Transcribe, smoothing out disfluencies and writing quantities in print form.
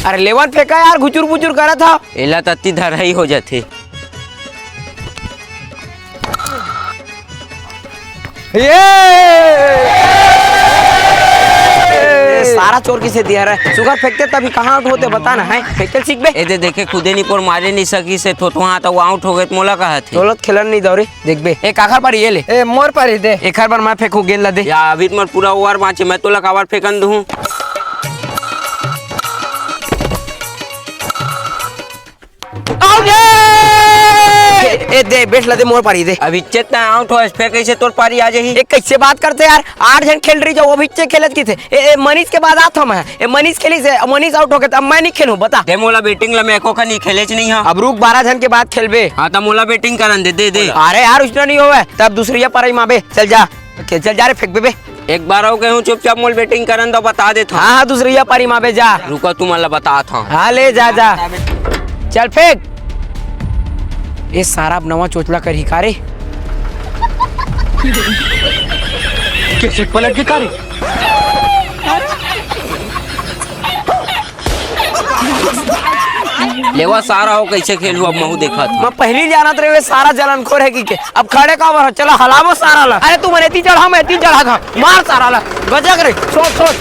अरे लेवन फेंका यार, घुचुर पुचुर करा था। एला तत्ती धराई हो जाते। सारा चोर किसे दिया रहा? सुगर फेंकते तभी कहाँ आउट होते बता ना है। फेंकल सीख बे। ए देखे खुदे नहीं पर मारे नहीं सकी से तो वहां तो आउट हो गए मोला कहा थे। दौलत खेलन नहीं दौरे देख बे। एक आखिर पर ये ले। ए मोर पर ही दे। एक हर बार मैं फेंकू गेंद ला दे। या अभी मत पूरा ओवर बाँचे मैं तो लकावर फेंकन दूं। ए दे बेट ला दे, मोर पारी दे। अभी चेतना आउट हो फिर कैसे तोर पारी आ जाही। ए कैसे बात करते यार, 8 जन खेल रही जो वो बिच्चे खेलत की थे। ए मनीष के बाद आता मैं। ए मनीष खेली से मनीष आउट हो गया, अब मैं नहीं खेलूं बता। दे मोला बैटिंग ला मैं एको का नहीं खेले नहीं हां। अब रुक 12 जन के बाद खेलबे। हां त मोला बैटिंग करन दे दे। अरे यार उसने नहीं होवे तब दूसरी पारी माबे। चल जा चल जा रे फेंक बे। एक बार हो गए हूँ चुपचाप मोल बैटिंग करन तो बता दे था। हां दूसरी पारी माबे जा। रुका तू मला बता था। हां ले जा जा चल फेंक। ये सारा अब नवा चोचला कर ही कारे। कैसे पलट के कारे। लेवा सारा हो कैसे खेलू अब महू देखा था। मैं पहली जानत रहे सारा जलन खोर है कि अब खड़े का बर चला हलावो सारा ला। अरे तू मनेती चढ़ा मैं ती चढ़ा मार सारा ला गजक रे सोच सोच।